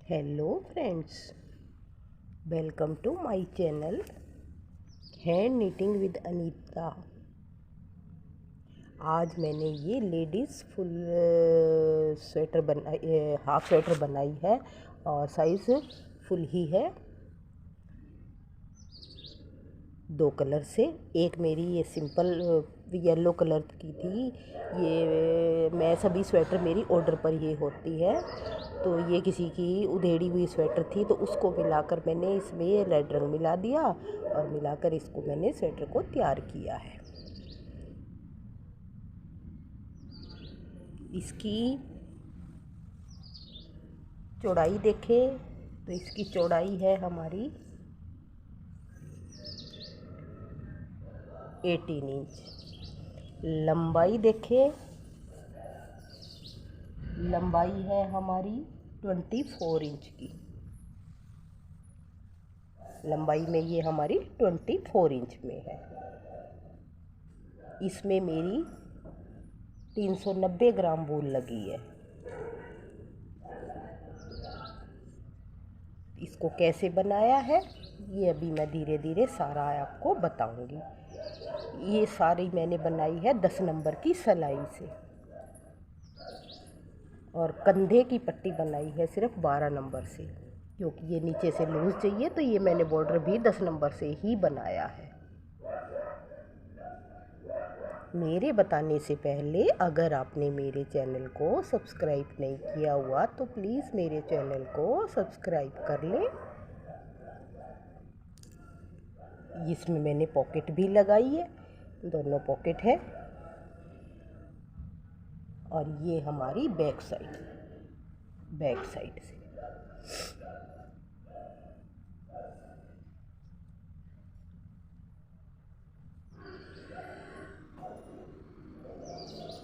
Hello friends, welcome to my channel hand knitting with Anita. आज मैंने ये ladies full sweater half sweater बनाई है और साइज़ फुल ही है। दो कलर से, एक मेरी ये सिंपल येलो कलर की थी। ये मैं सभी स्वेटर मेरी ऑर्डर पर ये होती है, तो ये किसी की उधेड़ी हुई स्वेटर थी, तो उसको मिलाकर मैंने इसमें रेड रंग मिला दिया और मिलाकर इसको मैंने स्वेटर को तैयार किया है। इसकी चौड़ाई देखें तो इसकी चौड़ाई है हमारी 18 इंच। लंबाई देखें, लंबाई है हमारी 24 इंच की। लंबाई में ये हमारी 24 इंच में है। इसमें मेरी 390 ग्राम वूल लगी है। इसको कैसे बनाया है ये अभी मैं धीरे धीरे सारा आपको बताऊंगी। ये सारी मैंने बनाई है 10 नंबर की सिलाई से, और कंधे की पट्टी बनाई है सिर्फ 12 नंबर से, क्योंकि ये नीचे से लूज़ चाहिए, तो ये मैंने बॉर्डर भी 10 नंबर से ही बनाया है। मेरे बताने से पहले अगर आपने मेरे चैनल को सब्सक्राइब नहीं किया हुआ तो प्लीज़ मेरे चैनल को सब्सक्राइब कर लें। इसमें मैंने पॉकेट भी लगाई है, दोनों पॉकेट है। और ये हमारी बैक साइड से।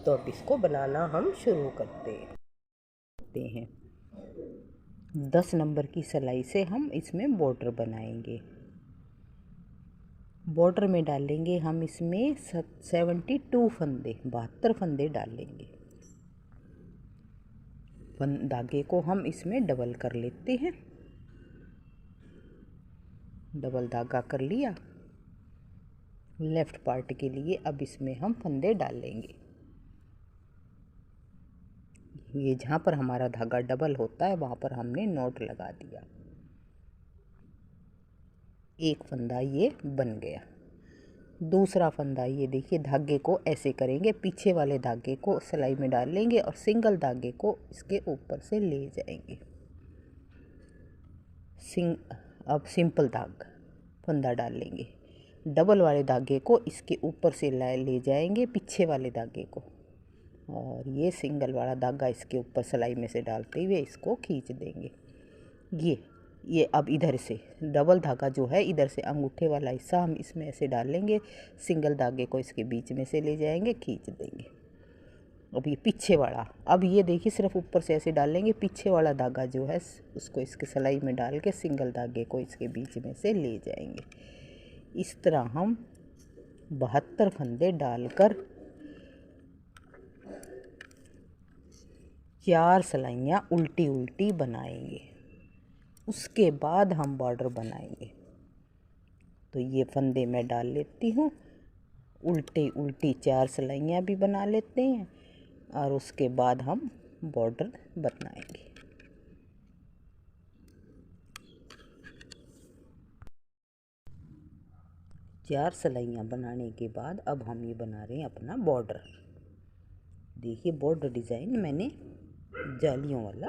तो अब इसको बनाना हम शुरू करते हैं। 10 नंबर की सिलाई से हम इसमें बॉर्डर बनाएंगे। बॉर्डर में डालेंगे हम इसमें 72 फंदे, 72 फंदे डालेंगे। धागे को हम इसमें डबल कर लेते हैं। डबल धागा कर लिया लेफ्ट पार्ट के लिए। अब इसमें हम फंदे डालेंगे। ये जहाँ पर हमारा धागा डबल होता है वहाँ पर हमने नॉट लगा दिया। एक फंदा ये बन गया। दूसरा फंदा ये देखिए, धागे को ऐसे करेंगे, पीछे वाले धागे को सिलाई में डाल लेंगे और सिंगल धागे को इसके ऊपर से ले जाएंगे। अब सिंपल धागा फंदा डाल लेंगे। डबल वाले धागे को इसके ऊपर से ले जाएंगे, पीछे वाले धागे को, और ये सिंगल वाला धागा इसके ऊपर सिलाई में से डालते हुए इसको खींच देंगे। ये अब इधर से डबल धागा जो है, इधर से अंगूठे वाला हिस्सा हम इसमें ऐसे डालेंगे, सिंगल धागे को इसके बीच में से ले जाएंगे, खींच देंगे। अब ये पीछे वाला, अब ये देखिए सिर्फ ऊपर से ऐसे डालेंगे, पीछे वाला धागा जो है उसको इसके सिलाई में डाल के सिंगल धागे को इसके बीच में से ले जाएंगे। इस तरह हम 72 फंदे डालकर 4 सिलाइयाँ उल्टी उल्टी बनाएंगे। उसके बाद हम बॉर्डर बनाएंगे। तो ये फंदे मैं डाल लेती हूँ, उल्टी उल्टी 4 सिलाइयाँ भी बना लेते हैं, और उसके बाद हम बॉर्डर बनाएंगे। चार सिलाइयाँ बनाने के बाद अब हम ये बना रहे हैं अपना बॉर्डर। देखिए बॉर्डर डिज़ाइन मैंने जालियों वाला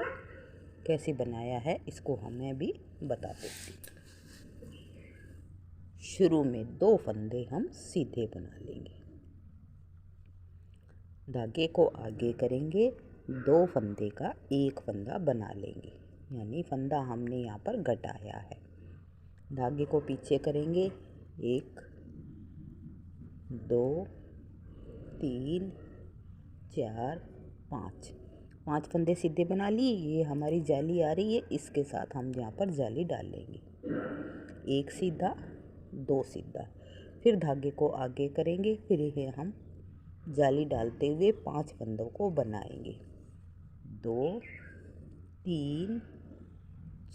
कैसे बनाया है, इसको हमें भी बता देती हूँ। शुरू में 2 फंदे हम सीधे बना लेंगे, धागे को आगे करेंगे, 2 फंदे का एक फंदा बना लेंगे, यानी फंदा हमने यहाँ पर घटाया है। धागे को पीछे करेंगे, 1 2 3 4 5 फंदे सीधे बना लिए। ये हमारी जाली आ रही है, इसके साथ हम यहाँ पर जाली डाल लेंगे। 1 सीधा 2 सीधा, फिर धागे को आगे करेंगे, फिर ये हम जाली डालते हुए 5 फंदों को बनाएंगे। 2 3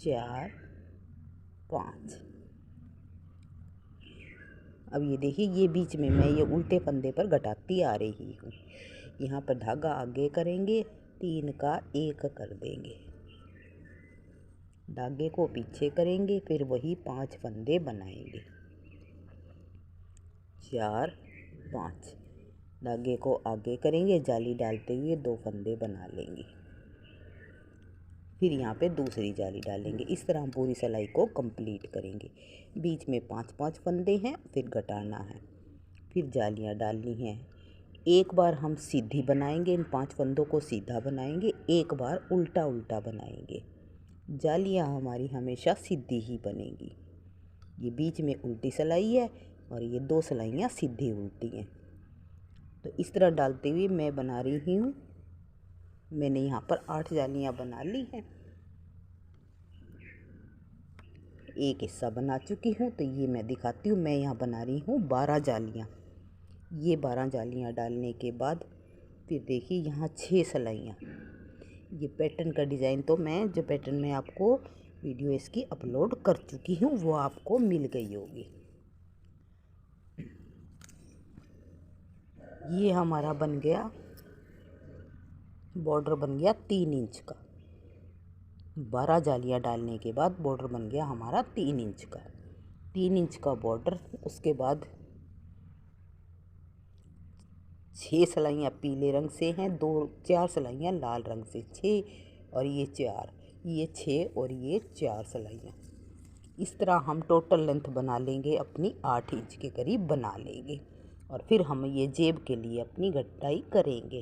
4 5। अब ये देखिए, ये बीच में मैं ये उल्टे फंदे पर घटाती आ रही हूँ। यहाँ पर धागा आगे करेंगे, 3 का 1 कर देंगे, धागे को पीछे करेंगे, फिर वही 5 फंदे बनाएंगे। 4 5, धागे को आगे करेंगे, जाली डालते हुए 2 फंदे बना लेंगे, फिर यहाँ पे दूसरी जाली डालेंगे। इस तरह हम पूरी सिलाई को कंप्लीट करेंगे। बीच में 5 फंदे हैं, फिर घटाना है, फिर जालियाँ डालनी हैं। एक बार हम सीधी बनाएंगे, इन 5 फंदों को सीधा बनाएंगे, एक बार उल्टा उल्टा बनाएंगे। जालियाँ हमारी हमेशा सीधी ही बनेगी। ये बीच में उल्टी सिलाई है और ये 2 सिलाइयाँ सीधी उल्टी हैं। तो इस तरह डालते हुए मैं बना रही हूँ। मैंने यहाँ पर 8 जालियाँ बना ली हैं, एक हिस्सा बना चुकी हूँ। तो ये मैं दिखाती हूँ, मैं यहाँ बना रही हूँ 12 जालियाँ। ये 12 जालियाँ डालने के बाद फिर देखिए यहाँ 6 सिलाइयाँ। ये पैटर्न का डिज़ाइन तो मैं जो पैटर्न में आपको वीडियो इसकी अपलोड कर चुकी हूँ वो आपको मिल गई होगी। ये हमारा बन गया, बॉर्डर बन गया 3 इंच का। 12 जालियाँ डालने के बाद बॉर्डर बन गया हमारा 3 इंच का। 3 इंच का बॉर्डर, उसके बाद 6 सिलाइयाँ पीले रंग से हैं, 4 सिलाइयाँ लाल रंग से, 6 और ये 4, ये 6 और ये 4 सिलाइयाँ। इस तरह हम टोटल लेंथ बना लेंगे, अपनी 8 इंच के करीब बना लेंगे। और फिर हम ये जेब के लिए अपनी घटाई करेंगे।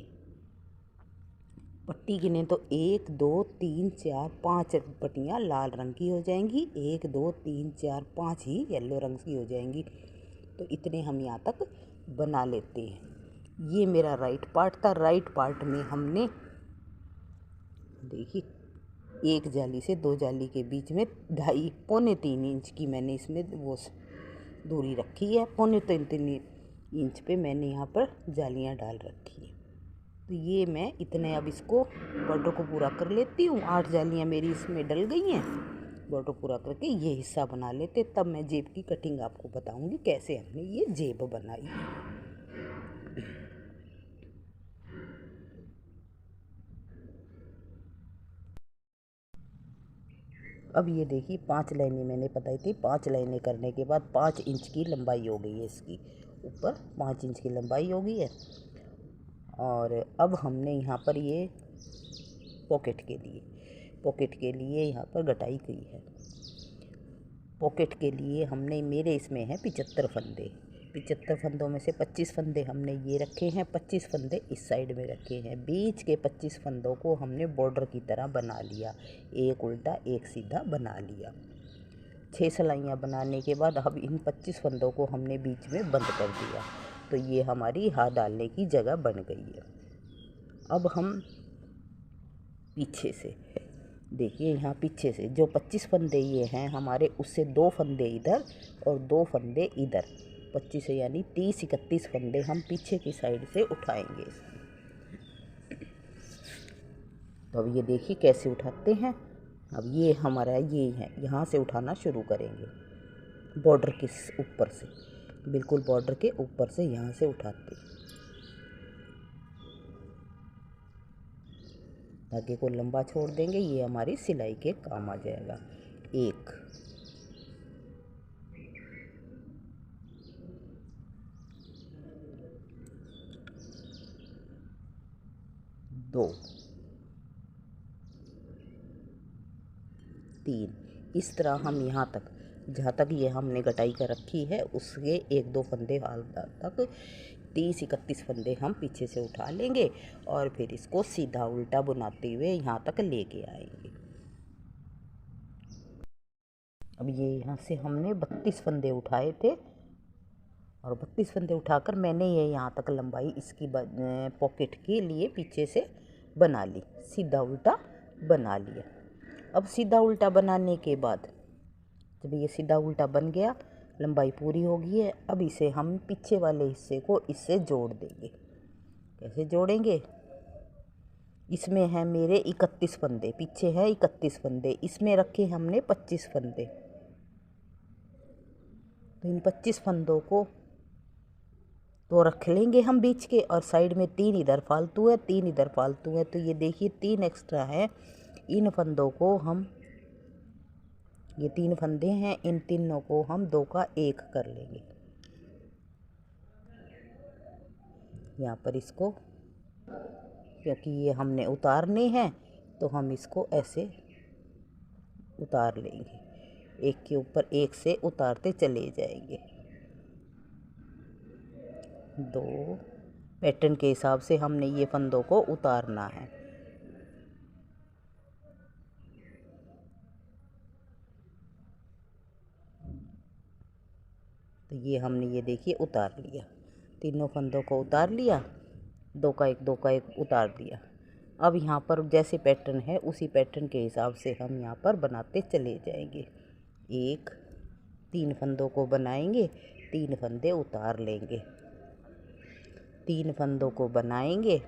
पट्टी गिने तो 1 2 3 4 5 पट्टियाँ लाल रंग की हो जाएंगी, 1 2 3 4 5 ही येलो रंग की हो जाएंगी। तो इतने हम यहाँ तक बना लेते हैं। ये मेरा राइट पार्ट था। राइट पार्ट में हमने देखिए 1 जाली से 2 जाली के बीच में 2.5 पौने 3 इंच की मैंने इसमें वो दूरी रखी है। पौने 3 इंच पे मैंने यहाँ पर जालियाँ डाल रखी है। तो ये मैं इतने अब इसको बॉर्डर को पूरा कर लेती हूँ। 8 जालियाँ मेरी इसमें डल गई हैं। बॉर्डर पूरा करके ये हिस्सा बना लेते, तब मैं जेब की कटिंग आपको बताऊँगी कैसे हमने ये जेब बनाई। अब ये देखिए 5 लाइनें मैंने बताई थी। 5 लाइनें करने के बाद 5 इंच की लंबाई हो गई है इसकी, ऊपर 5 इंच की लंबाई हो गई है। और अब हमने यहाँ पर ये पॉकेट के लिए यहाँ पर घटाई की है। पॉकेट के लिए हमने, मेरे इसमें है 75 फंदे। 75 फंदों में से 25 फंदे हमने ये रखे हैं, 25 फंदे इस साइड में रखे हैं। बीच के 25 फंदों को हमने बॉर्डर की तरह बना लिया, एक उल्टा एक सीधा बना लिया। 6 सिलाइयाँ बनाने के बाद अब इन 25 फंदों को हमने बीच में बंद कर दिया। तो ये हमारी हाथ डालने की जगह बन गई है। अब हम पीछे से देखिए, यहाँ पीछे से जो 25 फंदे ये हैं हमारे, उससे 2 फंदे इधर और 2 फंदे इधर, 25 यानी 30-31 फंदे हम पीछे की साइड से उठाएंगे। तो अब ये देखिए कैसे उठाते हैं। अब ये हमारा ये है, यहाँ से उठाना शुरू करेंगे बॉर्डर के ऊपर से, बिल्कुल बॉर्डर के ऊपर से यहाँ से उठाते हैं। धागे को लंबा छोड़ देंगे, ये हमारी सिलाई के काम आ जाएगा। 1 2 3। इस तरह हम यहाँ तक, जहाँ तक ये हमने घटाई कर रखी है उसके 1-2 फंदे हाल तक 30-31 फंदे हम पीछे से उठा लेंगे और फिर इसको सीधा उल्टा बुनाते हुए यहाँ तक लेके आएंगे। अब ये यहाँ से हमने 32 फंदे उठाए थे और 32 फंदे उठाकर मैंने ये यहाँ तक लंबाई इसकी पॉकेट के लिए पीछे से बना ली, सीधा उल्टा बना लिया। अब सीधा उल्टा बनाने के बाद जब ये सीधा उल्टा बन गया, लंबाई पूरी हो गई है, अब इसे हम पीछे वाले हिस्से को इससे जोड़ देंगे। कैसे जोड़ेंगे, इसमें है मेरे 31 फंदे, पीछे है 31 फंदे, इसमें रखे हमने 25 फंदे। तो इन 25 फंदों को तो रख लेंगे हम बीच के, और साइड में 3 इधर फालतू है, 3 इधर फालतू है। तो ये देखिए 3 एक्स्ट्रा है। इन फंदों को हम, ये 3 फंदे हैं, इन तीनों को हम 2 का 1 कर लेंगे। यहाँ पर इसको, क्योंकि ये हमने उतारने हैं तो हम इसको ऐसे उतार लेंगे, एक के ऊपर एक से उतारते चले जाएंगे। 2 पैटर्न के हिसाब से हमने ये फंदों को उतारना है। तो ये हमने, ये देखिए उतार लिया, तीनों फंदों को उतार लिया, 2 का 1 2 का 1 उतार दिया। अब यहाँ पर जैसे पैटर्न है उसी पैटर्न के हिसाब से हम यहाँ पर बनाते चले जाएंगे। 3 फंदों को बनाएंगे, 3 फंदे उतार लेंगे, 3 फंदों को बनाएंगे,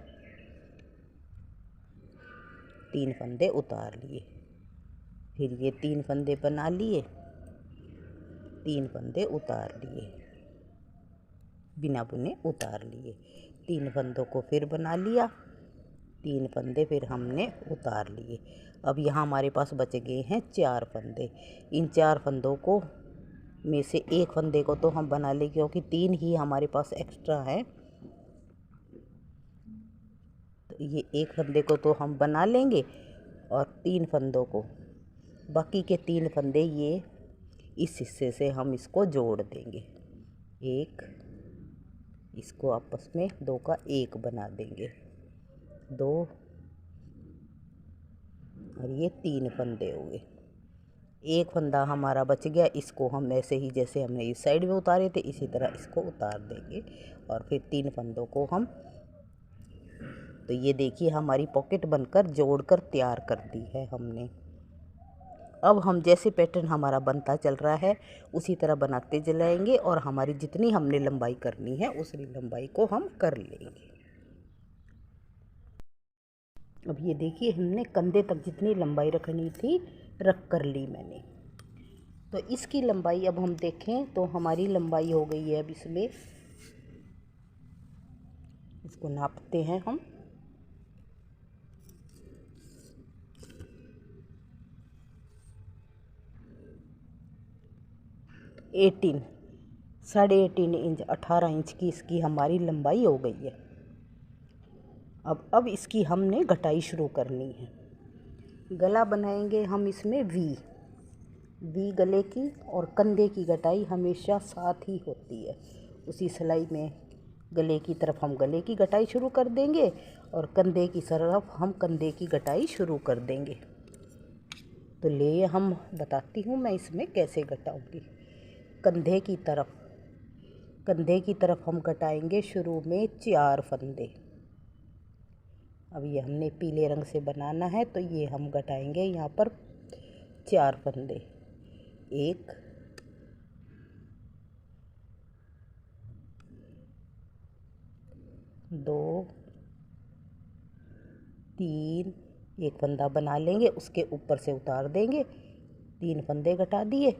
3 फंदे उतार लिए, फिर ये 3 फंदे बना लिए, 3 फंदे उतार लिए, बिना बुने उतार लिए, 3 फंदों को फिर बना लिया, 3 फंदे फिर हमने उतार लिए। अब यहाँ हमारे पास बच गए हैं 4 फंदे। इन 4 फंदों को में से एक फंदे को तो हम बना लें, क्योंकि 3 ही हमारे पास एक्स्ट्रा है। तो ये एक फंदे को तो हम बना लेंगे, और 3 फंदों को, बाकी के 3 फंदे ये इस हिस्से से हम इसको जोड़ देंगे। एक, इसको आपस में 2 का 1 बना देंगे, 2, और ये 3 फंदे हो गए। एक फंदा हमारा बच गया, इसको हम ऐसे ही जैसे हमने इस साइड में उतारे थे इसी तरह इसको उतार देंगे, और फिर 3 फंदों को हम, तो ये देखिए हमारी पॉकेट बनकर जोड़कर तैयार कर दी है हमने। अब हम जैसे पैटर्न हमारा बनता चल रहा है उसी तरह बनाते चलाएंगे, और हमारी जितनी हमने लंबाई करनी है उसी लंबाई को हम कर लेंगे। अब ये देखिए हमने कंधे तक जितनी लंबाई रखनी थी रख कर ली मैंने। तो इसकी लंबाई अब हम देखें तो हमारी लंबाई हो गई है, अब इसमें इसको नापते हैं हम। साढ़े 18 इंच, 18 इंच की इसकी हमारी लंबाई हो गई है। अब इसकी हमने घटाई शुरू करनी है। गला बनाएंगे हम इसमें वी गले की, और कंधे की घटाई हमेशा साथ ही होती है। उसी सिलाई में गले की तरफ हम गले की घटाई शुरू कर देंगे, और कंधे की तरफ हम कंधे की घटाई शुरू कर देंगे। तो ले हम बताती हूँ मैं इसमें कैसे घटाऊँगी। कंधे की तरफ हम घटाएंगे शुरू में 4 फंदे। अब ये हमने पीले रंग से बनाना है, तो ये हम घटाएंगे यहाँ पर 4 फंदे। 1, 2, 3, एक फंदा बना लेंगे, उसके ऊपर से उतार देंगे, 3 फंदे घटा दिए,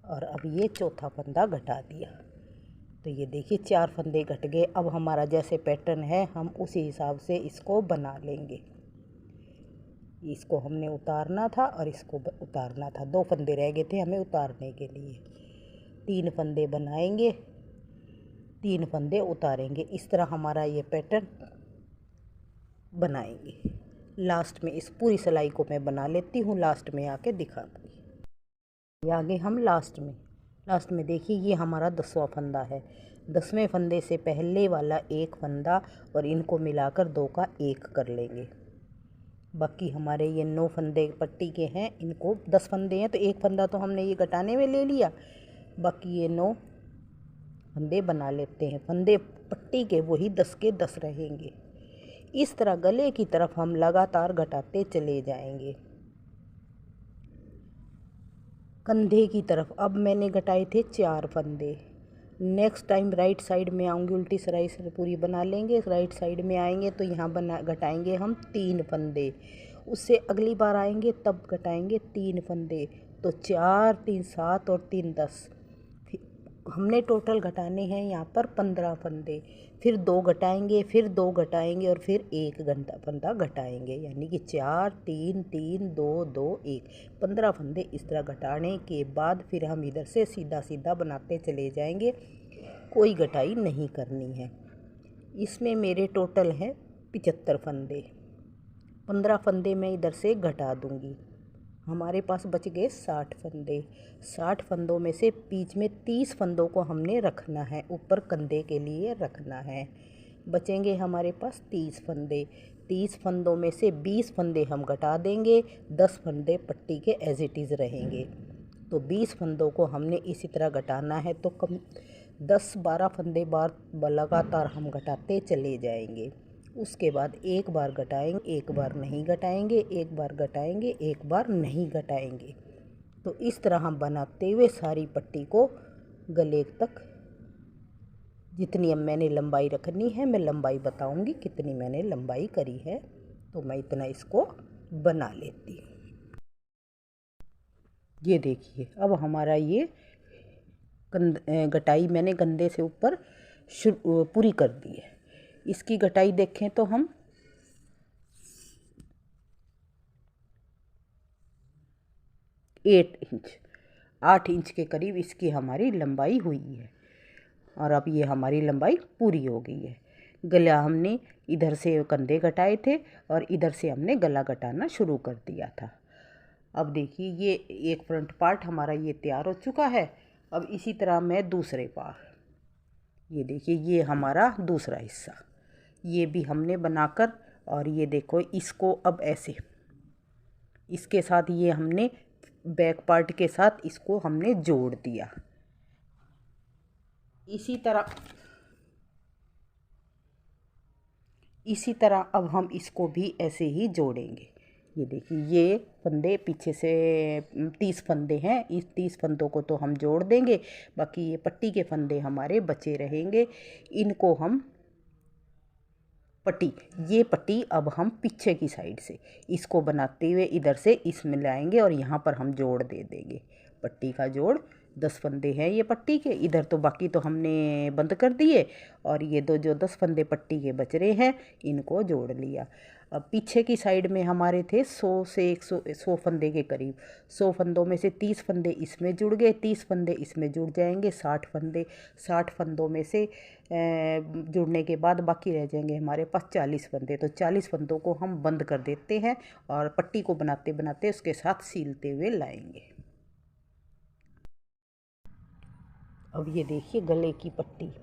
और अब ये चौथा फंदा घटा दिया। तो ये देखिए 4 फंदे घट गए। अब हमारा जैसे पैटर्न है हम उसी हिसाब से इसको बना लेंगे। इसको हमने उतारना था और इसको उतारना था, 2 फंदे रह गए थे हमें उतारने के लिए। 3 फंदे बनाएंगे, 3 फंदे उतारेंगे। इस तरह हमारा ये पैटर्न बनाएंगे। लास्ट में इस पूरी सिलाई को मैं बना लेती हूँ, लास्ट में आके दिखाऊंगी। आगे हम लास्ट में देखिए ये हमारा 10वां फंदा है। 10वें फंदे से पहले वाला एक फंदा और इनको मिलाकर 2 का 1 कर लेंगे। बाकी हमारे ये 9 फंदे पट्टी के हैं, इनको 10 फंदे हैं तो एक फंदा तो हमने ये घटाने में ले लिया, बाकी ये 9 फंदे बना लेते हैं। फंदे पट्टी के वही 10 के 10 रहेंगे। इस तरह गले की तरफ हम लगातार घटाते चले जाएंगे। कंधे की तरफ अब मैंने घटाए थे 4 फंदे, नेक्स्ट टाइम राइट साइड में आऊँगी, उल्टी सिलाई से पूरी बना लेंगे। राइट साइड में आएंगे तो यहाँ घटाएंगे हम 3 फंदे। उससे अगली बार आएंगे तब घटाएंगे 3 फंदे। तो 4 3 7 और 3 10, हमने टोटल घटाने हैं यहाँ पर 15 फंदे। फिर 2 घटाएंगे, फिर 2 घटाएंगे और फिर 1 फंदा घटाएंगे, यानी कि 4 3 3 2 2 1, 15 फंदे इस तरह घटाने के बाद फिर हम इधर से सीधा सीधा बनाते चले जाएंगे, कोई घटाई नहीं करनी है। इसमें मेरे टोटल हैं 75 फंदे। 15 फंदे मैं इधर से घटा दूंगी, हमारे पास बच गए 60 फंदे। 60 फंदों में से बीच में 30 फंदों को हमने रखना है, ऊपर कंधे के लिए रखना है। बचेंगे हमारे पास 30 फंदे। 30 फंदों में से 20 फंदे हम घटा देंगे, 10 फंदे पट्टी के एज इट इज़ रहेंगे। तो 20 फंदों को हमने इसी तरह घटाना है। तो कम 10-12 फंदे बार लगातार हम घटाते चले जाएंगे। उसके बाद एक बार घटाएंगे, एक बार नहीं घटाएंगे, एक बार घटाएंगे, एक बार नहीं घटाएंगे। तो इस तरह हम बनाते हुए सारी पट्टी को गले तक, जितनी अब मैंने लंबाई रखनी है, मैं लंबाई बताऊंगी कितनी मैंने लंबाई करी है, तो मैं इतना इसको बना लेती हूँ। ये देखिए अब हमारा ये घटाई मैंने कंधे से ऊपर पूरी कर दी है। इसकी घटाई देखें तो हम 8 इंच के करीब इसकी हमारी लंबाई हुई है। और अब ये हमारी लंबाई पूरी हो गई है। गला हमने इधर से कंधे घटाए थे और इधर से हमने गला घटाना शुरू कर दिया था। अब देखिए ये एक फ्रंट पार्ट हमारा ये तैयार हो चुका है। अब इसी तरह मैं दूसरे पार्ट, ये देखिए ये हमारा दूसरा हिस्सा, ये भी हमने बनाकर, और ये देखो इसको अब ऐसे इसके साथ ये हमने बैक पार्ट के साथ इसको हमने जोड़ दिया। इसी तरह अब हम इसको भी ऐसे ही जोड़ेंगे। ये देखिए ये फंदे पीछे से 30 फंदे हैं, इस 30 फंदों को तो हम जोड़ देंगे, बाकी ये पट्टी के फंदे हमारे बचे रहेंगे। इनको हम ये पट्टी अब हम पीछे की साइड से इसको बनाते हुए इधर से इसमें लाएंगे और यहाँ पर हम जोड़ दे देंगे। पट्टी का जोड़ 10 फंदे हैं ये पट्टी के, इधर तो बाकी तो हमने बंद कर दिए, और ये दो जो 10 फंदे पट्टी के बच रहे हैं इनको जोड़ लिया। अब पीछे की साइड में हमारे थे 100 से 100 फंदे के करीब। 100 फंदों में से 30 फंदे इसमें जुड़ गए, 30 फंदे इसमें जुड़ जाएंगे, 60 फंदे। 60 फंदों में से जुड़ने के बाद बाकी रह जाएंगे हमारे पास 40 फंदे। तो 40 फंदों को हम बंद कर देते हैं और पट्टी को बनाते बनाते उसके साथ सीलते हुए लाएंगे। अब ये देखिए गले की पट्टी।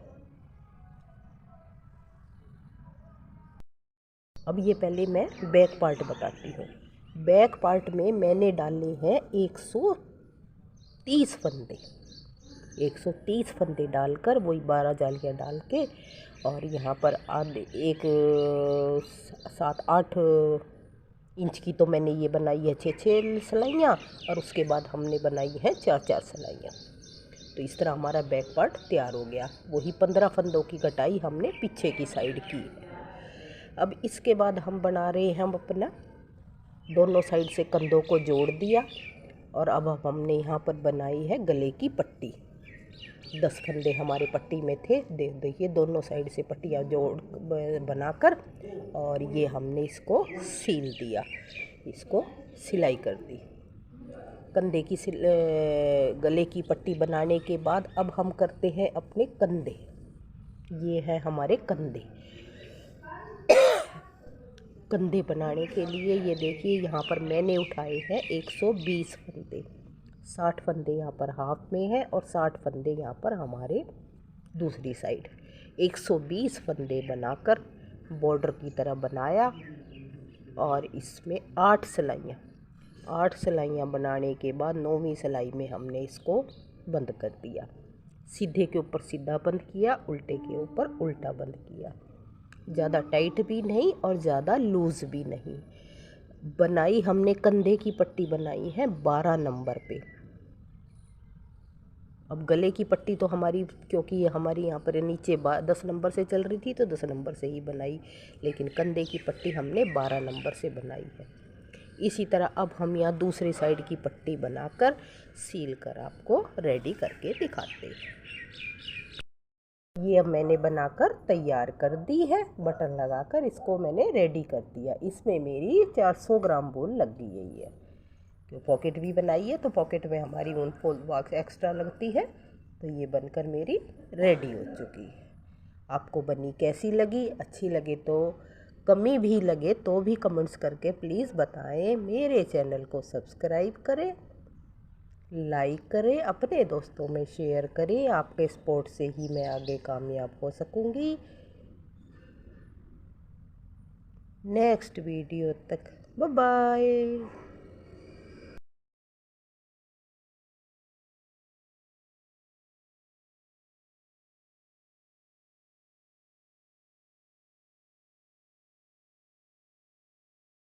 अब ये पहले मैं बैक पार्ट बताती हूँ। बैक पार्ट में मैंने डाले हैं 130 फंदे। 130 फंदे डालकर वही 12 जालियाँ डाल के, और यहाँ पर आधे 7-8 इंच की तो मैंने ये बनाई है 6-6 सिलाइयाँ, और उसके बाद हमने बनाई है 4-4 सिलाइयाँ। तो इस तरह हमारा बैक पार्ट तैयार हो गया। वही 15 फंदों की कटाई हमने पीछे की साइड की है। अब इसके बाद हम बना रहे हैं, हम अपना दोनों साइड से कंधों को जोड़ दिया, और अब हमने यहाँ पर बनाई है गले की पट्टी। 10 फंदे हमारे पट्टी में थे, देखिए दोनों साइड से पट्टियाँ जोड़ बनाकर, और ये हमने इसको सील दिया, इसको सिलाई कर दी। कंधे की गले की पट्टी बनाने के बाद अब हम करते हैं अपने कंधे। ये है हमारे कंधे। कंधे बनाने के लिए ये देखिए यहाँ पर मैंने उठाए हैं 120 फंदे। 60 फंदे यहाँ पर हाफ में है और 60 फंदे यहाँ पर हमारे दूसरी साइड। 120 फंदे बनाकर बॉर्डर की तरह बनाया, और इसमें 8 सिलाइयाँ बनाने के बाद 9वीं सिलाई में हमने इसको बंद कर दिया। सीधे के ऊपर सीधा बंद किया, उल्टे के ऊपर उल्टा बंद किया। ज़्यादा टाइट भी नहीं और ज़्यादा लूज़ भी नहीं। बनाई हमने कंधे की पट्टी बनाई है 12 नंबर पे। अब गले की पट्टी तो हमारी, क्योंकि ये हमारी यहाँ पर नीचे 10 नंबर से चल रही थी तो 10 नंबर से ही बनाई, लेकिन कंधे की पट्टी हमने 12 नंबर से बनाई है। इसी तरह अब हम यहाँ दूसरी साइड की पट्टी बनाकर सील कर आपको रेडी करके दिखाते हैं। ये अब मैंने बनाकर तैयार कर दी है, बटन लगाकर इसको मैंने रेडी कर दिया। इसमें मेरी 400 ग्राम वूल लग गई है। तो पॉकेट भी बनाई है तो पॉकेट में हमारी ऊन फॉल वॉक्स एक्स्ट्रा लगती है। तो ये बनकर मेरी रेडी हो चुकी है। आपको बनी कैसी लगी? अच्छी लगे तो, कमी भी लगे तो भी कमेंट्स करके प्लीज़ बताएं। मेरे चैनल को सब्सक्राइब करें, लाइक करें, अपने दोस्तों में शेयर करें। आपके सपोर्ट से ही मैं आगे कामयाब हो सकूँगी। नेक्स्ट वीडियो तक बाय बाय।